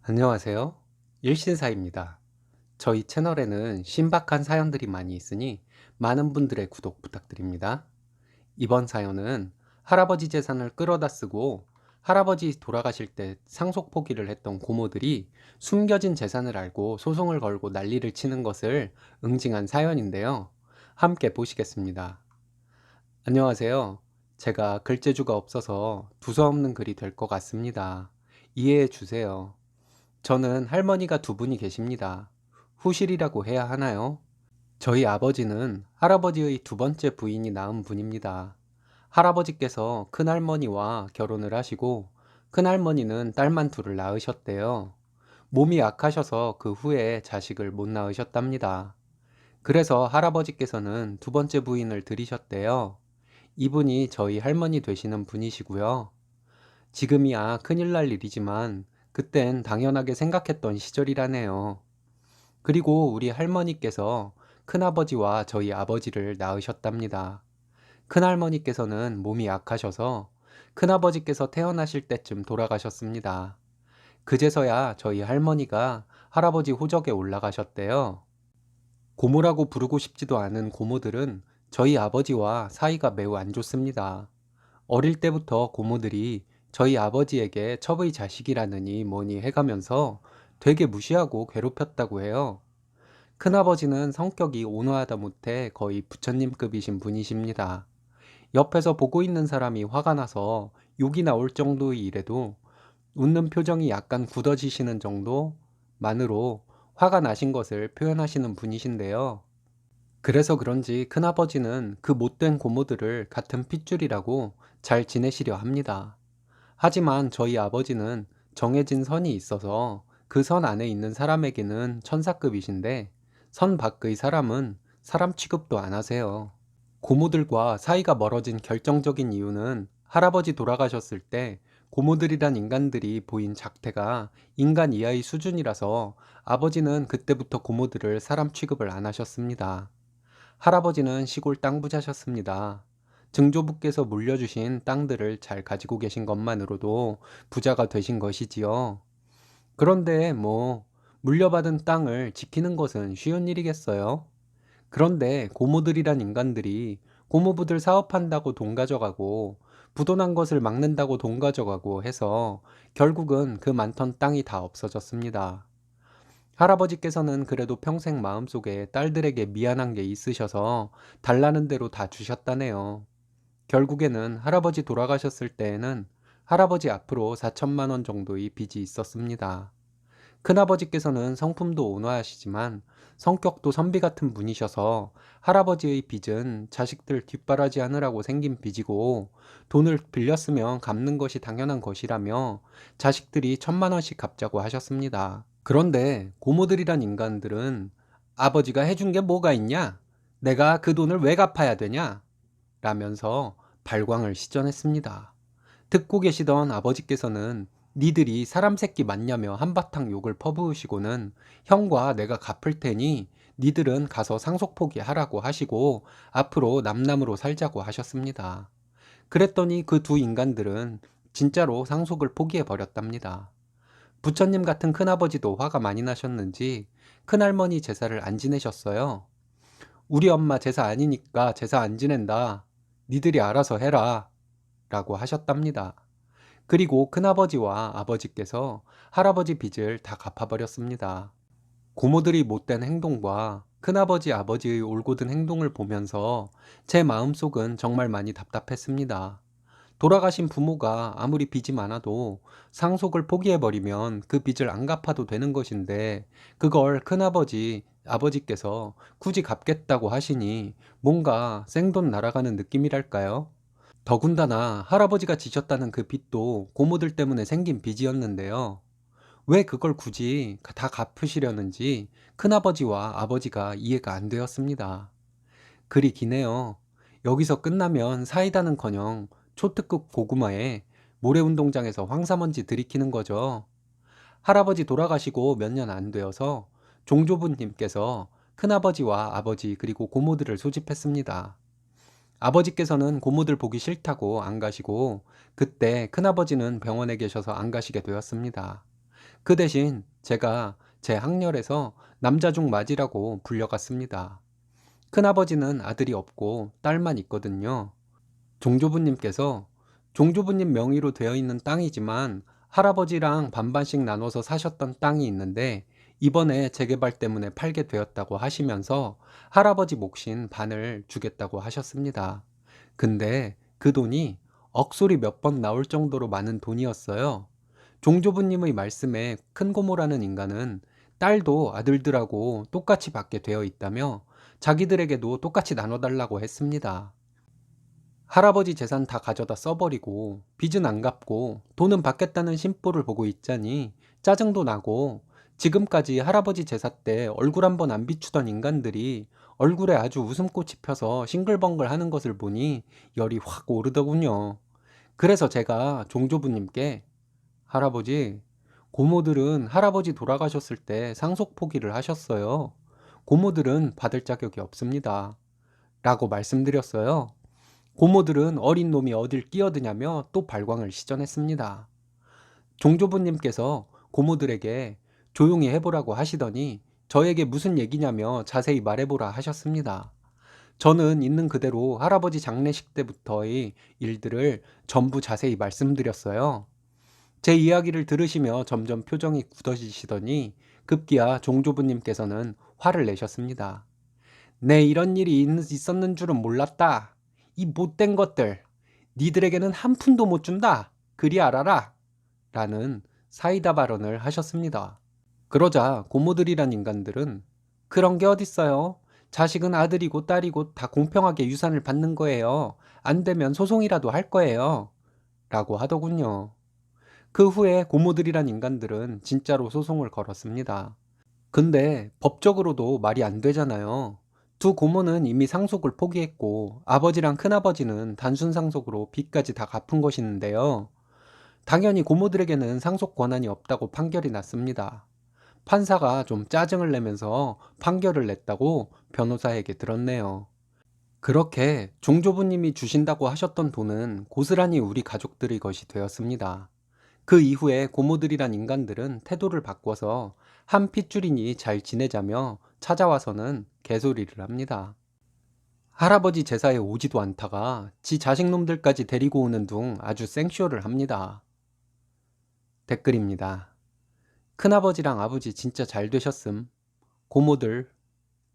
안녕하세요. 일신사입니다. 저희 채널에는 신박한 사연들이 많이 있으니 많은 분들의 구독 부탁드립니다. 이번 사연은 할아버지 재산을 끌어다 쓰고 할아버지 돌아가실 때 상속 포기를 했던 고모들이 숨겨진 재산을 알고 소송을 걸고 난리를 치는 것을 응징한 사연인데요. 함께 보시겠습니다. 안녕하세요. 제가 글재주가 없어서 두서없는 글이 될 것 같습니다. 이해해 주세요. 저는 할머니가 두 분이 계십니다. 후실이라고 해야 하나요? 저희 아버지는 할아버지의 두 번째 부인이 낳은 분입니다. 할아버지께서 큰할머니와 결혼을 하시고 큰할머니는 딸만 둘을 낳으셨대요. 몸이 약하셔서 그 후에 자식을 못 낳으셨답니다. 그래서 할아버지께서는 두 번째 부인을 들이셨대요. 이분이 저희 할머니 되시는 분이시고요. 지금이야 큰일 날 일이지만 그땐 당연하게 생각했던 시절이라네요. 그리고 우리 할머니께서 큰아버지와 저희 아버지를 낳으셨답니다. 큰할머니께서는 몸이 약하셔서 큰아버지께서 태어나실 때쯤 돌아가셨습니다. 그제서야 저희 할머니가 할아버지 호적에 올라가셨대요. 고모라고 부르고 싶지도 않은 고모들은 저희 아버지와 사이가 매우 안 좋습니다. 어릴 때부터 고모들이 저희 아버지에게 첩의 자식이라느니 뭐니 해가면서 되게 무시하고 괴롭혔다고 해요. 큰아버지는 성격이 온화하다 못해 거의 부처님급이신 분이십니다. 옆에서 보고 있는 사람이 화가 나서 욕이 나올 정도의 일에도 웃는 표정이 약간 굳어지시는 정도만으로 화가 나신 것을 표현하시는 분이신데요. 그래서 그런지 큰아버지는 그 못된 고모들을 같은 핏줄이라고 잘 지내시려 합니다. 하지만 저희 아버지는 정해진 선이 있어서 그 선 안에 있는 사람에게는 천사급이신데 선 밖의 사람은 사람 취급도 안 하세요. 고모들과 사이가 멀어진 결정적인 이유는 할아버지 돌아가셨을 때 고모들이란 인간들이 보인 작태가 인간 이하의 수준이라서 아버지는 그때부터 고모들을 사람 취급을 안 하셨습니다. 할아버지는 시골 땅 부자셨습니다. 증조부께서 물려주신 땅들을 잘 가지고 계신 것만으로도 부자가 되신 것이지요. 그런데 물려받은 땅을 지키는 것은 쉬운 일이겠어요? 그런데 고모들이란 인간들이 고모부들 사업한다고 돈 가져가고 부도난 것을 막는다고 돈 가져가고 해서 결국은 그 많던 땅이 다 없어졌습니다. 할아버지께서는 그래도 평생 마음속에 딸들에게 미안한 게 있으셔서 달라는 대로 다 주셨다네요. 결국에는 할아버지 돌아가셨을 때에는 할아버지 앞으로 4천만 원 정도의 빚이 있었습니다. 큰아버지께서는 성품도 온화하시지만 성격도 선비 같은 분이셔서 할아버지의 빚은 자식들 뒷바라지 하느라고 생긴 빚이고 돈을 빌렸으면 갚는 것이 당연한 것이라며 자식들이 1,000만 원씩 갚자고 하셨습니다. 그런데 고모들이란 인간들은 아버지가 해준 게 뭐가 있냐? 내가 그 돈을 왜 갚아야 되냐? 라면서 발광을 시전했습니다. 듣고 계시던 아버지께서는 니들이 사람 새끼 맞냐며 한바탕 욕을 퍼부으시고는 형과 내가 갚을 테니 니들은 가서 상속 포기하라고 하시고 앞으로 남남으로 살자고 하셨습니다. 그랬더니 그 두 인간들은 진짜로 상속을 포기해 버렸답니다. 부처님 같은 큰아버지도 화가 많이 나셨는지 큰할머니 제사를 안 지내셨어요. 우리 엄마 제사 아니니까 제사 안 지낸다. 니들이 알아서 해라. 라고 하셨답니다. 그리고 큰아버지와 아버지께서 할아버지 빚을 다 갚아버렸습니다. 고모들이 못된 행동과 큰아버지 아버지의 올곧은 행동을 보면서 제 마음속은 정말 많이 답답했습니다. 돌아가신 부모가 아무리 빚이 많아도 상속을 포기해버리면 그 빚을 안 갚아도 되는 것인데 그걸 큰아버지, 아버지께서 굳이 갚겠다고 하시니 뭔가 생돈 날아가는 느낌이랄까요? 더군다나 할아버지가 지셨다는 그 빚도 고모들 때문에 생긴 빚이었는데요. 왜 그걸 굳이 다 갚으시려는지 큰아버지와 아버지가 이해가 안 되었습니다. 글이 기네요. 여기서 끝나면 사이다는커녕 초특급 고구마에 모래운동장에서 황사먼지 들이키는 거죠. 할아버지 돌아가시고 몇 년 안 되어서 종조부님께서 큰아버지와 아버지 그리고 고모들을 소집했습니다. 아버지께서는 고모들 보기 싫다고 안 가시고 그때 큰아버지는 병원에 계셔서 안 가시게 되었습니다. 그 대신 제가 제 학렬에서 남자 중 맞이라고 불려갔습니다. 큰아버지는 아들이 없고 딸만 있거든요. 종조부님께서 종조부님 명의로 되어 있는 땅이지만 할아버지랑 반반씩 나눠서 사셨던 땅이 있는데 이번에 재개발 때문에 팔게 되었다고 하시면서 할아버지 몫인 반을 주겠다고 하셨습니다. 근데 그 돈이 억소리 몇 번 나올 정도로 많은 돈이었어요. 종조부님의 말씀에 큰 고모라는 인간은 딸도 아들들하고 똑같이 받게 되어 있다며 자기들에게도 똑같이 나눠달라고 했습니다. 할아버지 재산 다 가져다 써버리고 빚은 안 갚고 돈은 받겠다는 심보를 보고 있자니 짜증도 나고 지금까지 할아버지 제사 때 얼굴 한번 안 비추던 인간들이 얼굴에 아주 웃음꽃이 펴서 싱글벙글 하는 것을 보니 열이 확 오르더군요. 그래서 제가 종조부님께 할아버지, 고모들은 할아버지 돌아가셨을 때 상속 포기를 하셨어요. 고모들은 받을 자격이 없습니다. 라고 말씀드렸어요. 고모들은 어린 놈이 어딜 끼어드냐며 또 발광을 시전했습니다. 종조부님께서 고모들에게 조용히 해보라고 하시더니 저에게 무슨 얘기냐며 자세히 말해보라 하셨습니다. 저는 있는 그대로 할아버지 장례식 때부터의 일들을 전부 자세히 말씀드렸어요. 제 이야기를 들으시며 점점 표정이 굳어지시더니 급기야 종조부님께서는 화를 내셨습니다. 네, 이런 일이 있었는 줄은 몰랐다. 이 못된 것들. 니들에게는 한 푼도 못 준다. 그리 알아라. 라는 사이다 발언을 하셨습니다. 그러자 고모들이란 인간들은 그런 게 어딨어요. 자식은 아들이고 딸이고 다 공평하게 유산을 받는 거예요. 안 되면 소송이라도 할 거예요. 라고 하더군요. 그 후에 고모들이란 인간들은 진짜로 소송을 걸었습니다. 근데 법적으로도 말이 안 되잖아요. 두 고모는 이미 상속을 포기했고 아버지랑 큰아버지는 단순 상속으로 빚까지 다 갚은 것이는데요. 당연히 고모들에게는 상속 권한이 없다고 판결이 났습니다. 판사가 좀 짜증을 내면서 판결을 냈다고 변호사에게 들었네요. 그렇게 종조부님이 주신다고 하셨던 돈은 고스란히 우리 가족들의 것이 되었습니다. 그 이후에 고모들이란 인간들은 태도를 바꿔서 한 핏줄이니 잘 지내자며 찾아와서는 개소리를 합니다. 할아버지 제사에 오지도 않다가 지 자식놈들까지 데리고 오는 둥 아주 생쇼를 합니다. 댓글입니다. 큰아버지랑 아버지 진짜 잘 되셨음. 고모들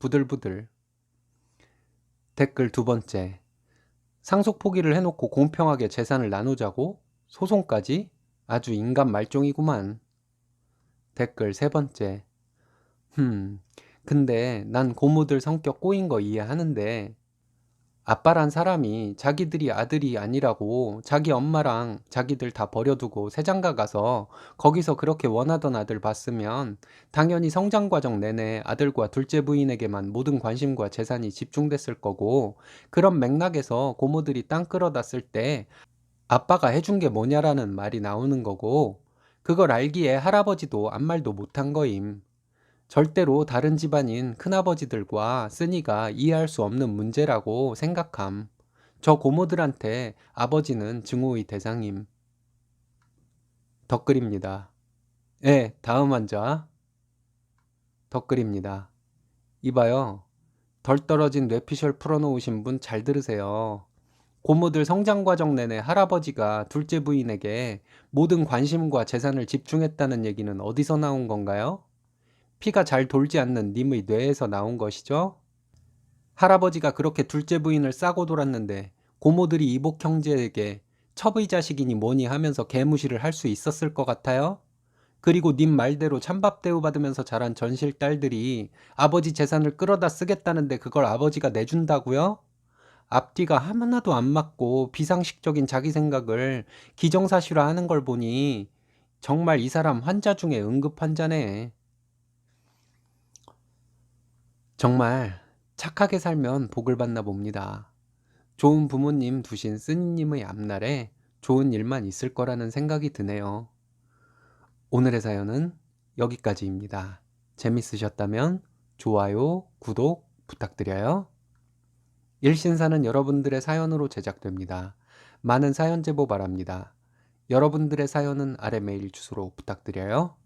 부들부들. 댓글 두 번째. 상속 포기를 해놓고 공평하게 재산을 나누자고 소송까지? 아주 인간 말종이구만. 댓글 세 번째. 근데 난 고모들 성격 꼬인 거 이해하는데 아빠란 사람이 자기들이 아들이 아니라고 자기 엄마랑 자기들 다 버려두고 새장가 가서 거기서 그렇게 원하던 아들 봤으면 당연히 성장 과정 내내 아들과 둘째 부인에게만 모든 관심과 재산이 집중됐을 거고 그런 맥락에서 고모들이 땅 끌어다 쓸 때 아빠가 해준 게 뭐냐라는 말이 나오는 거고 그걸 알기에 할아버지도 아무 말도 못한 거임. 절대로 다른 집안인 큰아버지들과 쓰니가 이해할 수 없는 문제라고 생각함. 저 고모들한테 아버지는 증오의 대상임. 덧글입니다. 예, 다음 환자. 덧글입니다. 이봐요. 덜 떨어진 뇌피셜 풀어놓으신 분 잘 들으세요. 고모들 성장 과정 내내 할아버지가 둘째 부인에게 모든 관심과 재산을 집중했다는 얘기는 어디서 나온 건가요? 피가 잘 돌지 않는 님의 뇌에서 나온 것이죠? 할아버지가 그렇게 둘째 부인을 싸고 돌았는데 고모들이 이복 형제에게 첩의 자식이니 뭐니 하면서 개무시를 할 수 있었을 것 같아요? 그리고 님 말대로 찬밥 대우받으면서 자란 전실 딸들이 아버지 재산을 끌어다 쓰겠다는데 그걸 아버지가 내준다고요? 앞뒤가 하나도 안 맞고 비상식적인 자기 생각을 기정사실화하는 걸 보니 정말 이 사람 환자 중에 응급 환자네. 정말 착하게 살면 복을 받나 봅니다. 좋은 부모님 두신 쓰니님의 앞날에 좋은 일만 있을 거라는 생각이 드네요. 오늘의 사연은 여기까지입니다. 재밌으셨다면 좋아요, 구독 부탁드려요. 일신사는 여러분들의 사연으로 제작됩니다. 많은 사연 제보 바랍니다. 여러분들의 사연은 아래 메일 주소로 부탁드려요.